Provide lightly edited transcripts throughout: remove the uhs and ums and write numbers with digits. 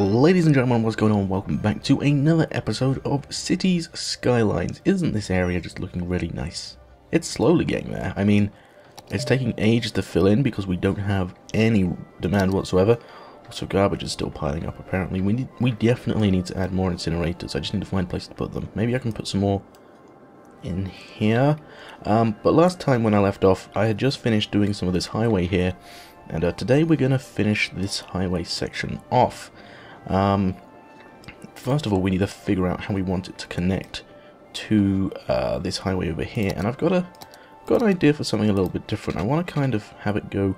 Ladies and gentlemen, what's going on? Welcome back to another episode of Cities Skylines. Isn't this area just looking really nice? It's slowly getting there. I mean, it's taking ages to fill in because we don't have any demand whatsoever. Also, garbage is still piling up apparently. We definitely need to add more incinerators. I just need to find a place to put them. Maybe I can put some more in here. But last time when I left off, I had just finished doing some of this highway here. And today we're going to finish this highway section off. First of all, we need to figure out how we want it to connect to this highway over here. And I've got an idea for something a little bit different. I want to kind of have it go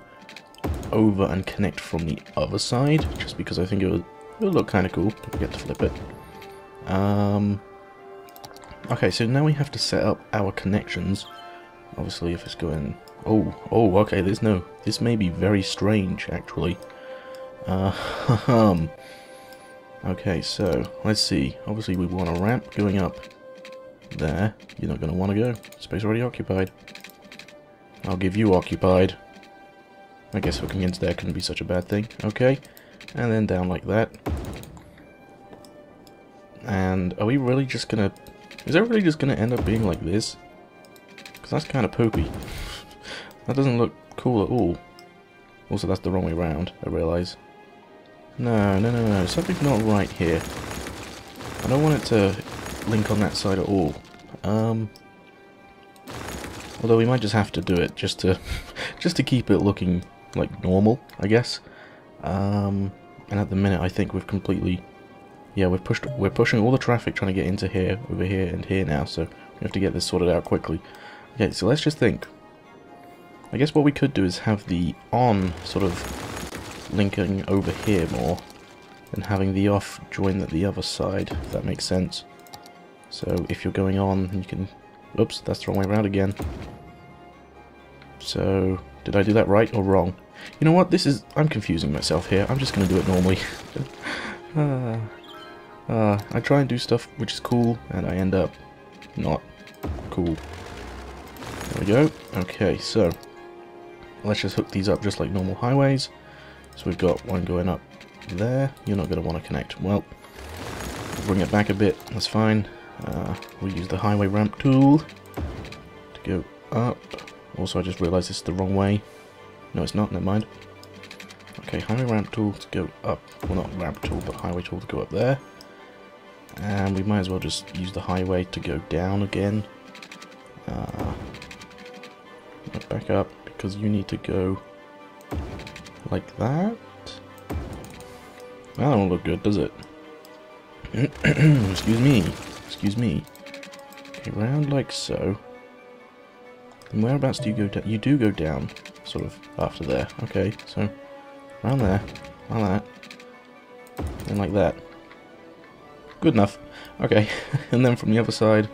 over and connect from the other side, just because I think it would look kind of cool if we get to flip it. Okay, so now we have to set up our connections. Obviously, if it's going... Oh, okay, this may be very strange, actually. Okay, so, let's see. Obviously, we want a ramp going up there. You're not going to want to go. Space already occupied. I'll give you occupied. I guess hooking into there couldn't be such a bad thing. Okay, and then down like that. And are we really just going to... Is that really just going to end up being like this? Because that's kind of poopy. That doesn't look cool at all. Also, that's the wrong way around, I realise. No. Something's not right here. I don't want it to link on that side at all. Although we might just have to do it just to keep it looking like normal, I guess. And at the minute, I think we've completely... Yeah, we're pushing all the traffic trying to get into here, over here, and here now, so we have to get this sorted out quickly. Okay, so let's just think. I guess what we could do is have the on sort of linking over here more, and having the off join at the other side, if that makes sense. So if you're going on, you can... Oops, that's the wrong way around again. So, did I do that right or wrong? You know what, I'm confusing myself here. I'm just going to do it normally. I try and do stuff which is cool, and I end up not cool. There we go. Okay, so let's just hook these up just like normal highways. So we've got one going up there. You're not going to want to connect. Well, bring it back a bit. That's fine. We'll use the highway ramp tool to go up. Also, I just realised this is the wrong way. No, it's not. Never mind. Okay, highway ramp tool to go up. Well, not ramp tool, but highway tool to go up there. And we might as well just use the highway to go down again. Back up, because you need to go like that. That don't look good, does it? Excuse me. Okay, round like so. And whereabouts do you go down? You do go down, sort of, after there. Okay, so, around there, like that, and like that. Good enough. Okay, and then from the other side,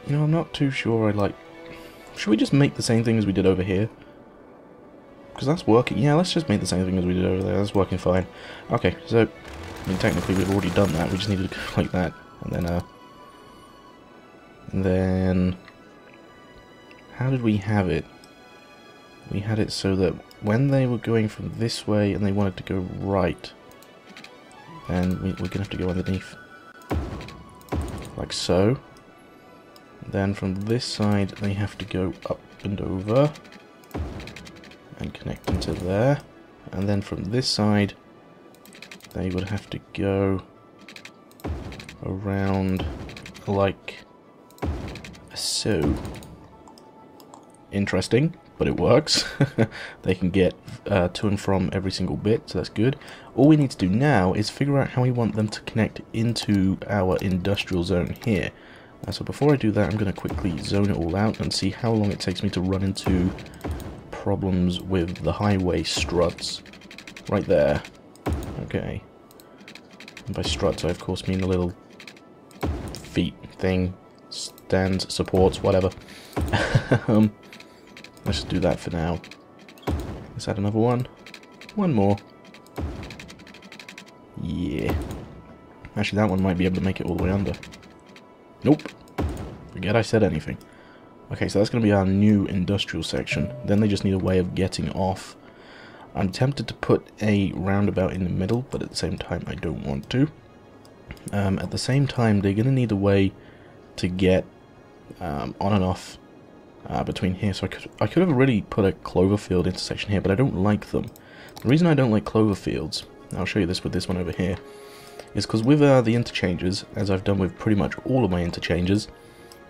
you know, I'm not too sure I like... Should we just make the same thing as we did over here? Because that's working. Yeah, let's just make the same thing as we did over there. That's working fine. Okay, so, I mean, technically we've already done that. We just needed to go like that. And then, how did we have it? We had it so that when they were going from this way and they wanted to go right, and we're going to have to go underneath. Like so. Then from this side, they have to go up and over. And connect into there. And then from this side, they would have to go around like so. Interesting. But it works. They can get to and from every single bit, so that's good. All we need to do now is figure out how we want them to connect into our industrial zone here. So before I do that, I'm going to quickly zone it all out and see how long it takes me to run into problems with the highway struts. Right there. Okay. And by struts, I of course mean the little feet thing. Stands, supports, whatever. Let's just do that for now. Let's add another one. One more. Yeah. Actually, that one might be able to make it all the way under. Nope. Forget I said anything. Okay, so that's going to be our new industrial section. Then they just need a way of getting off I'm tempted to put a roundabout in the middle, but at the same time I don't want to. At the same time, they're going to need a way to get on and off between here. So I could have really put a Cloverfield intersection here, but I don't like them. The reason I don't like Cloverfields, I'll show you this with this one over here, is because with the interchanges, as I've done with pretty much all of my interchanges,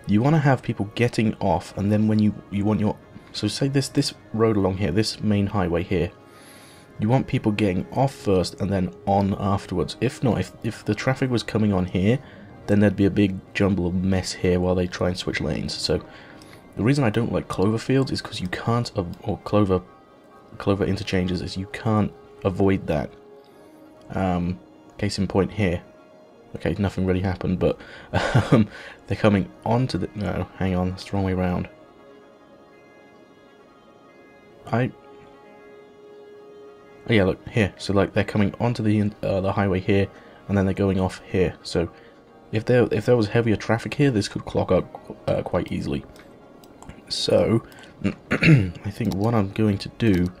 you want to have people getting off, and then when you want your... So say this road along here, this main highway here, you want people getting off first and then on afterwards. If not, if the traffic was coming on here, then there'd be a big jumble of mess here while they try and switch lanes. So the reason I don't like Cloverfields is because you can't, or Clover interchanges, is you can't avoid that. Case in point here. Okay, nothing really happened, but they're coming onto the... No, hang on, that's the wrong way around. Oh yeah, look, here. So like they're coming onto the highway here, and then they're going off here. So if there was heavier traffic here, this could clog up quite easily. So I think what I'm going to do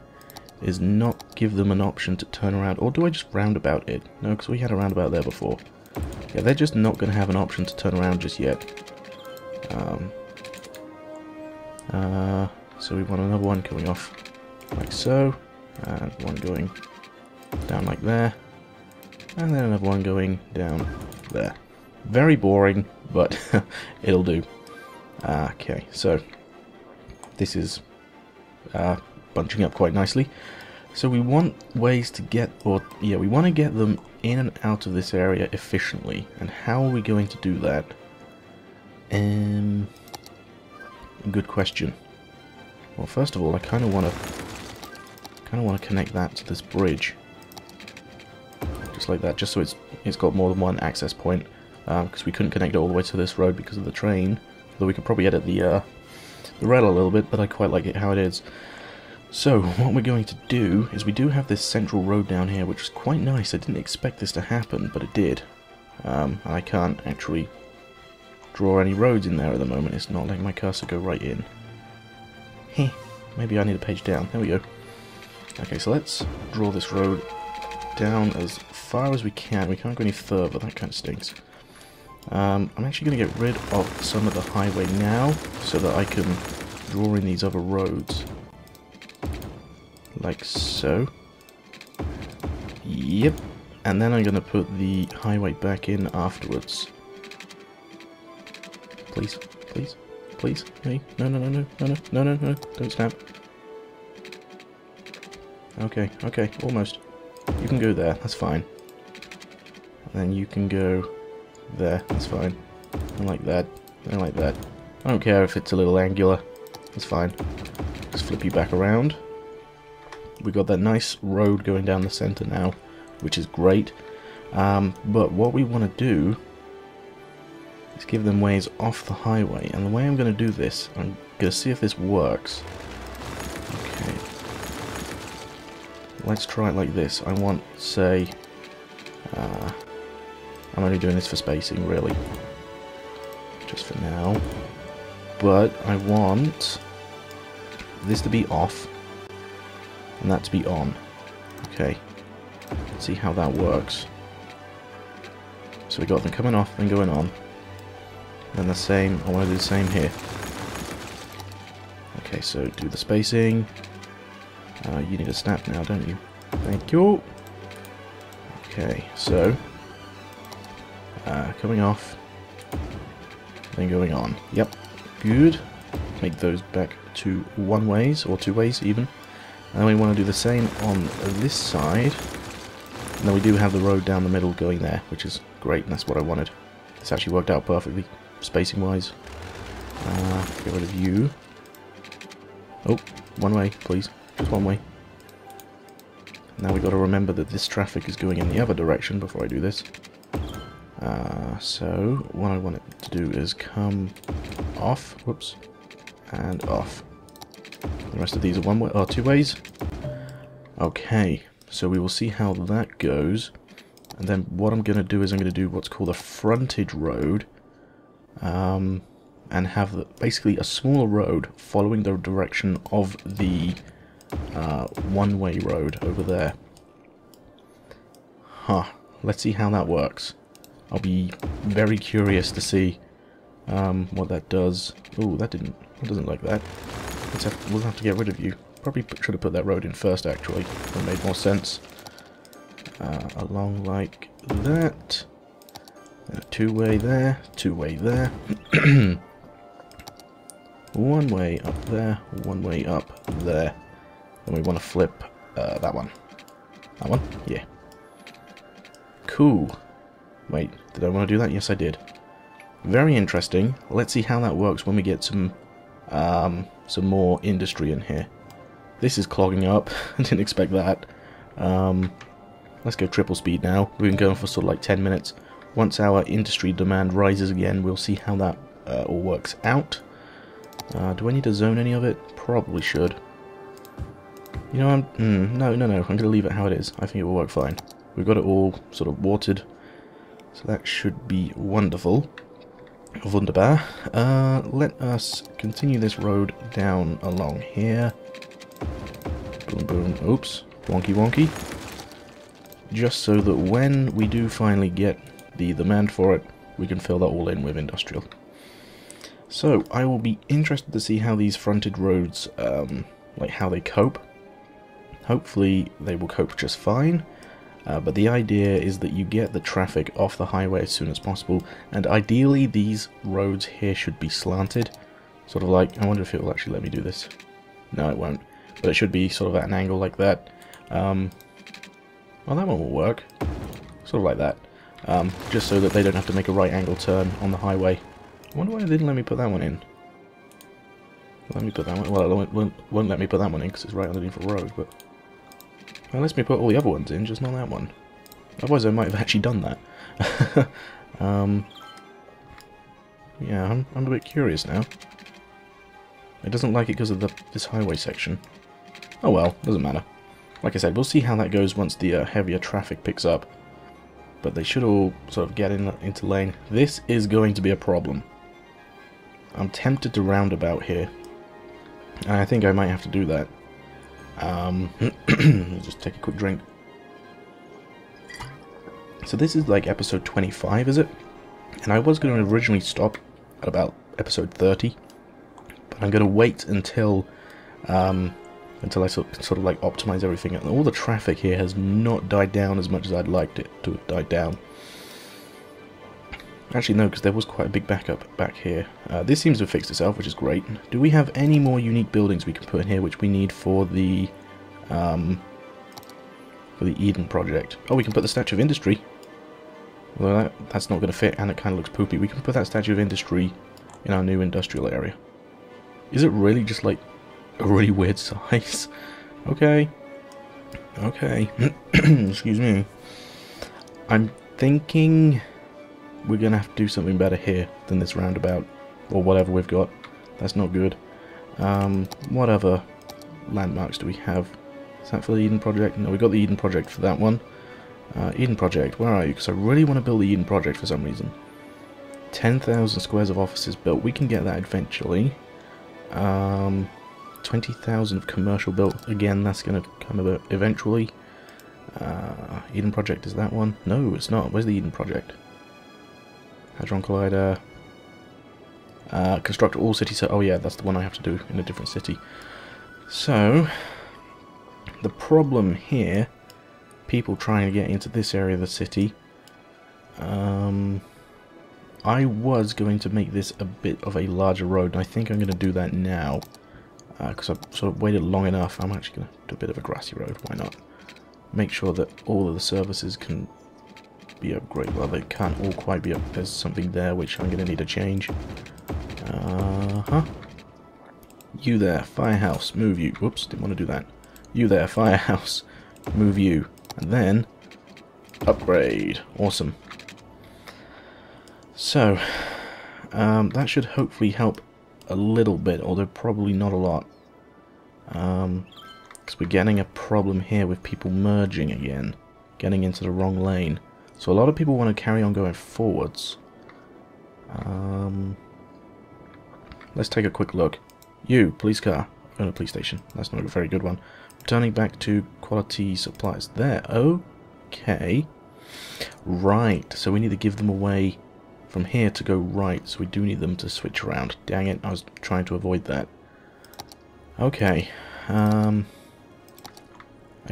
is not give them an option to turn around. Or do I just roundabout it? No, because we had a roundabout there before. Yeah, they're just not going to have an option to turn around just yet. So we want another one coming off like so, and one going down like there, and then another one going down there. Very boring, but it'll do. Okay, so this is bunching up quite nicely. So we want ways to get, we want to get them in and out of this area efficiently. And how are we going to do that? Good question. Well, first of all, I kind of want to connect that to this bridge, just like that, just so it's got more than one access point. Because we couldn't connect it all the way to this road because of the train. Though we could probably edit the rail a little bit, but I quite like it how it is. So what we're going to do is we do have this central road down here, which is quite nice. I didn't expect this to happen, but it did. I can't actually draw any roads in there at the moment. It's not letting my cursor go right in. Heh, maybe I need a page down. There we go. Okay, so let's draw this road down as far as we can. We can't go any further, that kind of stinks. I'm actually going to get rid of some of the highway now, so that I can draw in these other roads. Like so. Yep. And then I'm going to put the highway back in afterwards. Please, please, please. Hey, no, no, no, no, no, no, no, no, no, don't snap. Okay, okay, almost. You can go there, that's fine. And then you can go there, that's fine. And like that, and like that. I don't care if it's a little angular, it's fine. Just flip you back around. We got that nice road going down the center now, which is great. But what we want to do is give them ways off the highway. And the way I'm going to do this, I'm going to see if this works. Okay. Let's try it like this. I want, say... I'm only doing this for spacing, really. Just for now. But I want this to be off. And that to be on. Okay. Let's see how that works. So we got them coming off and going on. And the same, I want to do the same here. Okay, so do the spacing. You need a snap now, don't you? Thank you. Okay, so coming off, then going on. Yep, good. Make those back to one ways, or two ways even. And then we want to do the same on this side. And then we do have the road down the middle going there, which is great, and that's what I wanted. This actually worked out perfectly, spacing-wise. Get rid of you. Oh, one way, please. Just one way. Now we got to remember that this traffic is going in the other direction before I do this. So what I want it to do is come off, whoops, and off. The rest of these are one way, or two ways. Okay, so we will see how that goes. And then what I'm going to do is I'm going to do what's called a frontage road. And have basically a smaller road following the direction of the one-way road over there. Huh. Let's see how that works. I'll be very curious to see what that does. Oh, that doesn't like that. We'll have to get rid of you. Probably should have put that road in first, actually. That made more sense. Along like that. Two-way there. Two-way there. One way up there. One way up there. Then we want to flip that one. That one? Yeah. Cool. Wait, did I want to do that? Yes, I did. Very interesting. Let's see how that works when we get some more industry in here. This is clogging up. I didn't expect that. Let's go triple speed now. We've been going for sort of like 10 minutes. Once our industry demand rises again, we'll see how that all works out. Do I need to zone any of it? Probably should. You know, no. I'm going to leave it how it is. I think it will work fine. We've got it all sort of watered. So that should be wonderful. Wunderbar. Let us continue this road down along here. Boom, boom. Oops. Wonky, wonky. Just so that when we do finally get the demand for it, we can fill that all in with industrial. So, I will be interested to see how these fronted roads, like how they cope. Hopefully they will cope just fine. But the idea is that you get the traffic off the highway as soon as possible, and ideally these roads here should be slanted. Sort of like, I wonder if it will actually let me do this. No, it won't. But it should be sort of at an angle like that. Well, that one will work. Sort of like that. Just so that they don't have to make a right angle turn on the highway. I wonder why it didn't let me put that one in. Let me put that one. Well, it won't let me put that one in because it's right underneath a road, but... Well, it lets me put all the other ones in, just not that one. Otherwise I might have actually done that. Yeah, I'm a bit curious now. It doesn't like it because of this highway section. Oh well, doesn't matter. Like I said, we'll see how that goes once the heavier traffic picks up. But they should all sort of get into lane. This is going to be a problem. I'm tempted to roundabout here. And I think I might have to do that. Just take a quick drink. So this is like episode 25, is it? And I was going to originally stop at about episode 30, but I'm going to wait until I sort of like optimize everything. And all the traffic here has not died down as much as I'd liked it to have died down. Actually, no, because there was quite a big backup back here. This seems to have fixed itself, which is great. Do we have any more unique buildings we can put in here, which we need for the Eden project? Oh, we can put the Statue of Industry. Well, that's not going to fit, and it kind of looks poopy. We can put that Statue of Industry in our new industrial area. Is it really just like a really weird size? Okay. Okay. Excuse me. I'm thinking we're going to have to do something better here than this roundabout, or whatever we've got. That's not good. What other landmarks do we have? Is that for the Eden Project? No, we got the Eden Project for that one. Eden Project, where are you? Because I really want to build the Eden Project for some reason. 10,000 squares of offices built. We can get that eventually. 20,000 of commercial built. Again, that's going to come about eventually. Eden Project is that one? No, it's not. Where's the Eden Project? Hadron Collider. Construct all cities. Oh yeah, that's the one I have to do in a different city. So, the problem here, people trying to get into this area of the city. I was going to make this a bit of a larger road, and I think I'm going to do that now. Because I've sort of waited long enough. I'm actually going to do a bit of a grassy road, why not? Make sure that all of the services can be upgraded. Well, they can't all quite be up. There's something there which I'm going to need to change. You there, firehouse, move you. Whoops, didn't want to do that. You there, firehouse, move you. And then, upgrade. Awesome. So, that should hopefully help a little bit, although probably not a lot. Because we're getting a problem here with people merging again, getting into the wrong lane. So a lot of people want to carry on going forwards. Let's take a quick look. You, police car. Oh no, police station. That's not a very good one. Returning back to quality supplies. There. Okay. Right. So we need to give them away from here to go right. So we do need them to switch around. Dang it. I was trying to avoid that. Okay. I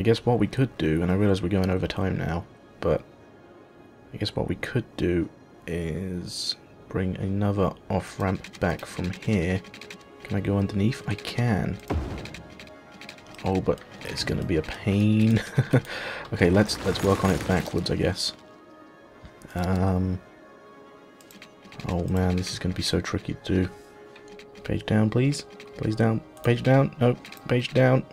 guess what we could do, and I realise we're going over time now, but I guess what we could do is bring another off-ramp back from here. Can I go underneath? I can. Oh, but it's going to be a pain. Okay, let's work on it backwards, I guess. Oh man, this is going to be so tricky to do. Page down, please. Please down. Page down. No, page down.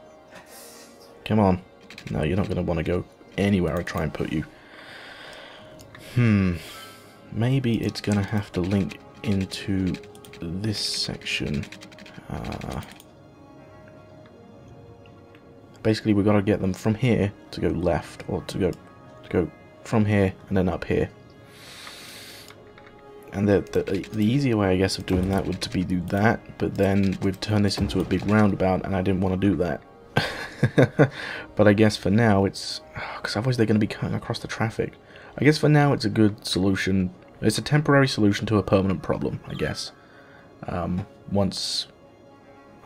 Come on. No, you're not going to want to go anywhere I try and put you. Maybe it's going to have to link into this section. Basically, we've got to get them from here to go left, or to go from here and then up here. And the easier way, I guess, of doing that would be do that, but then we've turned this into a big roundabout, and I didn't want to do that. But I guess for now it's... because otherwise they're going to be cutting across the traffic. I guess for now it's a good solution. It's a temporary solution to a permanent problem, I guess. Once...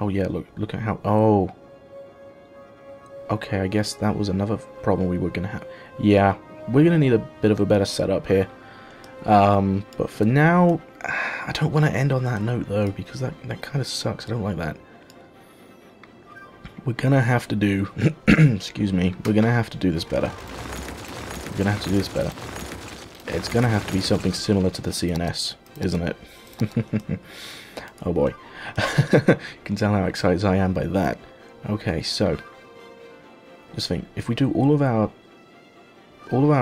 oh yeah, look at how... oh... okay, I guess that was another problem we were going to have. Yeah, we're going to need a bit of a better setup here. But for now, I don't want to end on that note though, because that kind of sucks. I don't like that. We're gonna have to do... excuse me. We're gonna have to do this better. We're gonna have to do this better. It's gonna have to be something similar to the CNS, isn't it? Oh boy. You can tell how excited I am by that. Okay, so... just think, if we do all of our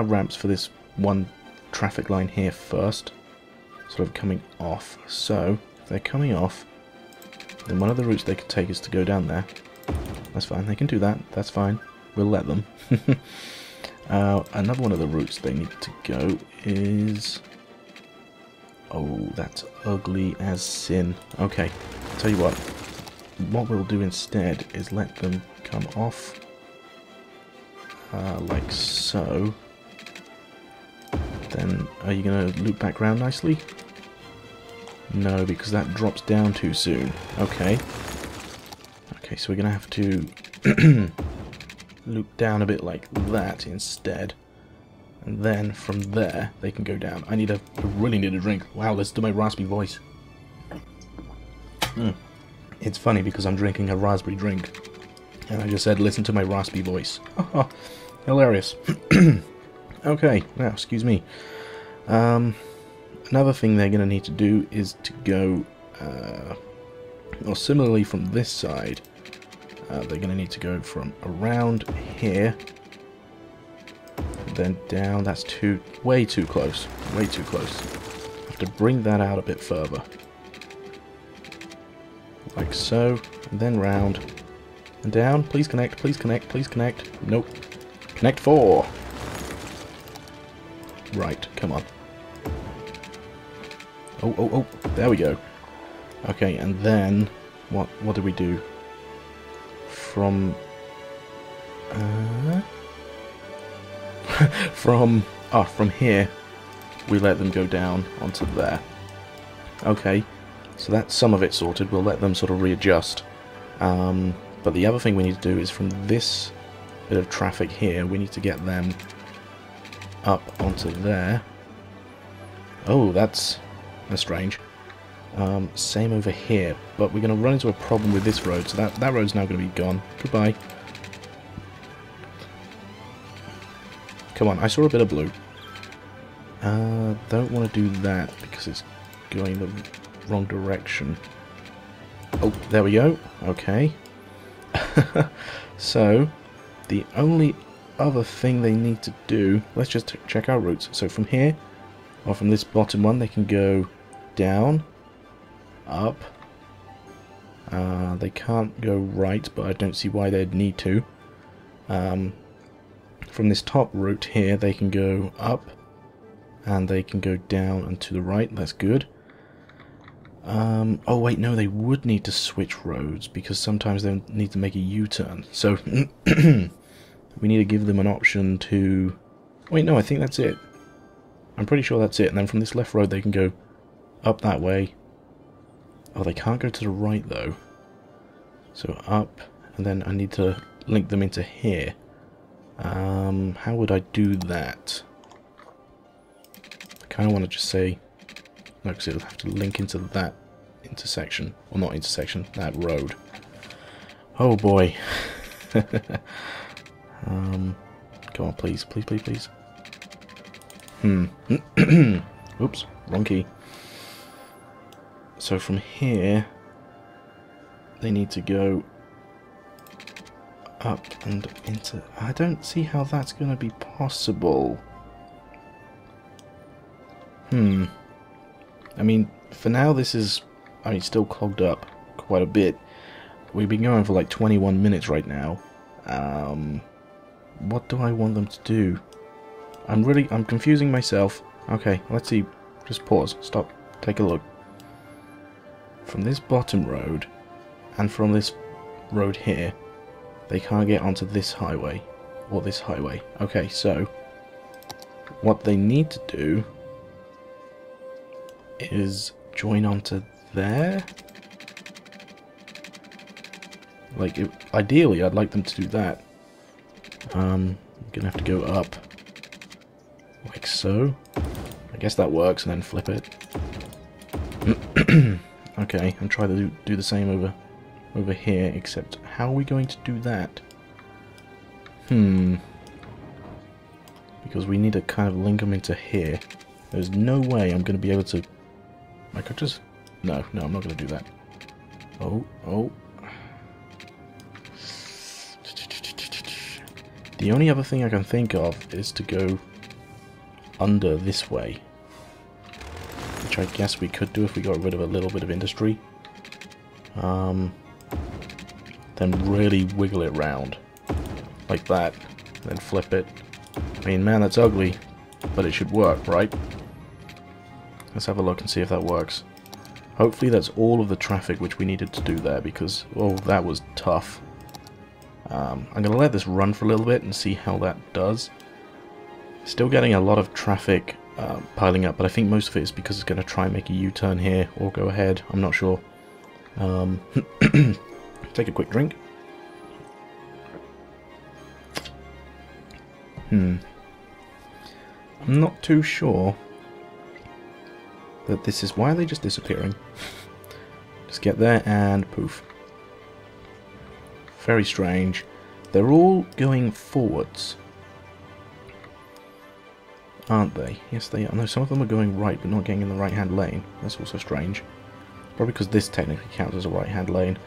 ramps for this one traffic line here first, sort of coming off. So, if they're coming off, then one of the routes they could take is to go down there. That's fine, they can do that, that's fine. We'll let them. Another one of the routes they need to go is... oh, that's ugly as sin. Okay, I'll tell you what we'll do instead is let them come off like so. Then, are you going to loop back round nicely? No, because that drops down too soon. Okay. Okay, so we're going to have to loop down a bit like that instead. And then from there, they can go down. I really need a drink. Wow, listen to my raspy voice. It's funny because I'm drinking a raspberry drink. And I just said, listen to my raspy voice. Hilarious. Okay, now, excuse me. Another thing they're going to need to do is to go, or similarly from this side, they're going to need to go from around here, then down. That's way too close, way too close. Have to bring that out a bit further, like so, and then round and down. Please connect, please connect, please connect. Nope. Connect 4. Right, come on. Oh, there we go. Okay, and then what do we do? From from here we let them go down onto there. Okay, so that's some of it sorted. We'll let them sort of readjust. But the other thing we need to do is from this bit of traffic here, we need to get them up onto there. Oh, that's strange. Same over here, but we're going to run into a problem with this road, so that road's now going to be gone. Goodbye. Come on, I saw a bit of blue. Don't want to do that because it's going the wrong direction. Oh, there we go. Okay. So, the only other thing they need to do, let's just check our routes. So from here, or from this bottom one, they can go down, up. They can't go right, but I don't see why they'd need to. From this top route here, they can go up, and they can go down and to the right. That's good. Oh wait, no, they would need to switch roads because sometimes they need to make a U-turn. So we need to give them an option to... Wait, no, I think that's it. I'm pretty sure that's it. And then from this left road they can go up that way. Oh, they can't go to the right though. So up, and then I need to link them into here. How would I do that? I kind of want to just say... No, because it'll have to link into that intersection. Or not intersection, that road. Oh boy. Come on, please, please, please, please. Oops, wrong key. So from here, they need to go up and into... I don't see how that's going to be possible. I mean, for now this is, still clogged up quite a bit. We've been going for like 21 minutes right now. What do I want them to do? I'm confusing myself. Okay, let's see. Just pause. Stop. Take a look. From this bottom road, and from this road here, they can't get onto this highway, or this highway. Okay, so, what they need to do is join onto there. Like, ideally, I'd like them to do that. I'm gonna have to go up, like so. I guess that works, and then flip it. Okay, I'm trying to do the same over here, except how are we going to do that? Because we need to kind of link them into here. There's no way I'm going to be able to... I could just... No, I'm not going to do that. Oh. The only other thing I can think of is to go under this way. Which I guess we could do if we got rid of a little bit of industry. Then really wiggle it round. Like that. Then flip it. I mean, man, that's ugly. But it should work, right? Let's have a look and see if that works. Hopefully that's all of the traffic which we needed to do there, because, oh, that was tough. I'm going to let this run for a little bit and see how that does. Still getting a lot of traffic piling up, but I think most of it is because it's going to try and make a U-turn here, or go ahead, I'm not sure. Take a quick drink. I'm not too sure that this is... Why are they just disappearing? Just get there and poof. Very strange. They're all going forwards, aren't they? Yes, they are. No, some of them are going right, but not getting in the right-hand lane. That's also strange. Probably because this technically counts as a right-hand lane.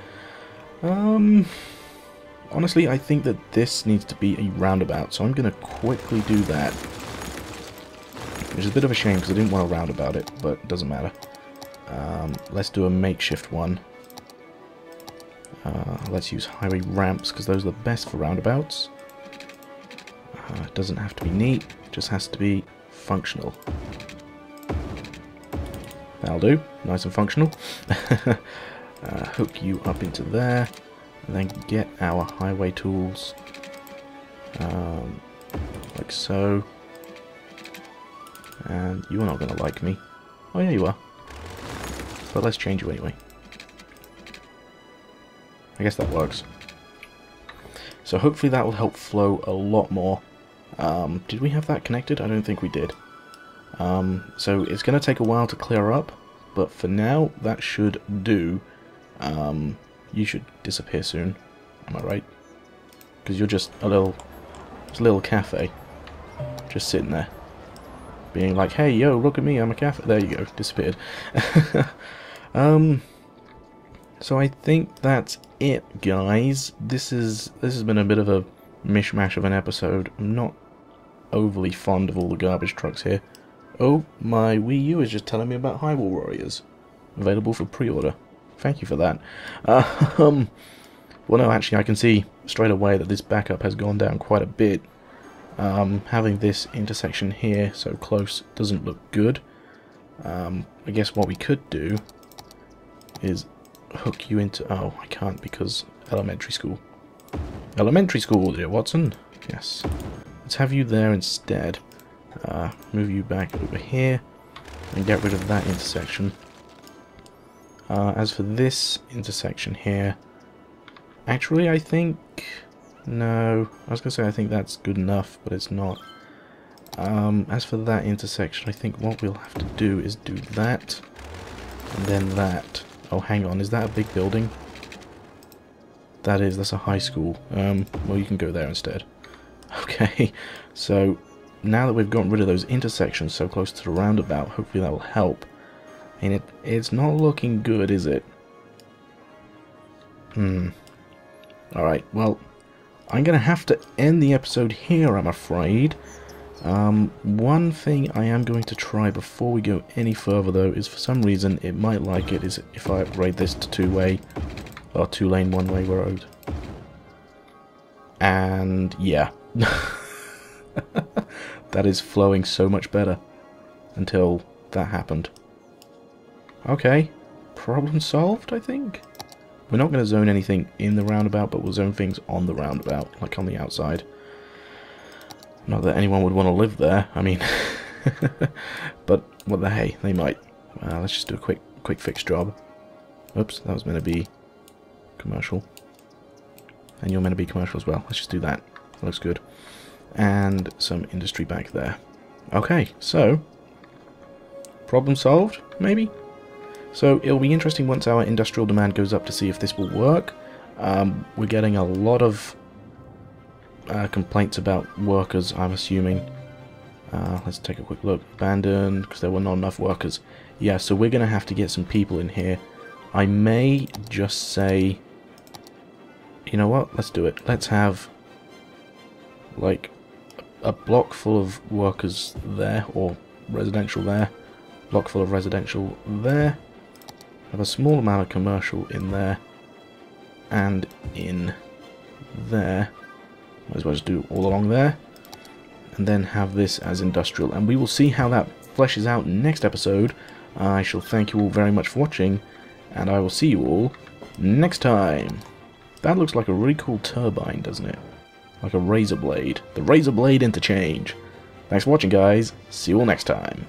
Honestly, I think that this needs to be a roundabout, so I'm going to quickly do that. Which is a bit of a shame, because I didn't want to roundabout it, but it doesn't matter. Let's do a makeshift one. Let's use highway ramps, because those are the best for roundabouts. It doesn't have to be neat, it just has to be functional. That'll do, nice and functional. Hook you up into there, and then get our highway tools, like so. And you're not going to like me. Oh yeah, you are. But let's change you anyway. I guess that works. So hopefully that will help flow a lot more. Did we have that connected? I don't think we did. So it's going to take a while to clear up, but for now that should do. You should disappear soon. Am I right? Because you're just a little cafe, just sitting there, being like, "Hey, yo, look at me, I'm a cafe." There you go, disappeared. So I think that's it, guys. This has been a bit of a mishmash of an episode. I'm not overly fond of all the garbage trucks here. Oh, my Wii U is just telling me about Hyrule Warriors. Available for pre-order. Thank you for that. Well, no, actually, I can see straight away that this backup has gone down quite a bit. Having this intersection here so close doesn't look good. I guess what we could do is hook you into... Oh, I can't because elementary school. Elementary school, dear Watson. Yes. Let's have you there instead. Move you back over here and get rid of that intersection. As for this intersection here, actually I think... No, I was going to say I think that's good enough, but it's not. As for that intersection, I think what we'll have to do is do that, and then that. Oh, hang on, is that a big building? That is, that's a high school. Well, you can go there instead. Okay, so now that we've gotten rid of those intersections so close to the roundabout, hopefully that will help. And it's not looking good, is it? Alright, well, I'm going to have to end the episode here, I'm afraid. One thing I am going to try before we go any further, though, is for some reason it might like it, is if I upgrade this to two-way, or two-lane one-way road. And, yeah. That is flowing so much better. Until that happened. Okay. Problem solved, I think? We're not going to zone anything in the roundabout, but we'll zone things on the roundabout, like on the outside. Not that anyone would want to live there, I mean... but, what the hey, they might. Let's just do a quick fix job. Oops, that was meant to be commercial. And you're meant to be commercial as well. Let's just do that. That looks good. And some industry back there. Okay, so... problem solved, maybe? So it'll be interesting once our industrial demand goes up to see if this will work. We're getting a lot of complaints about workers, I'm assuming. Let's take a quick look. Abandoned, because there were not enough workers. Yeah, so we're going to have to get some people in here. I may just say... You know what? Let's do it. Let's have, like, a block full of workers there, or residential there. Block full of residential there. Have a small amount of commercial in there. And in there. Might as well just do all along there. And then have this as industrial. And we will see how that fleshes out next episode. I shall thank you all very much for watching. And I will see you all next time. That looks like a really cool turbine, doesn't it? Like a razor blade. The razor blade interchange. Thanks for watching, guys. See you all next time.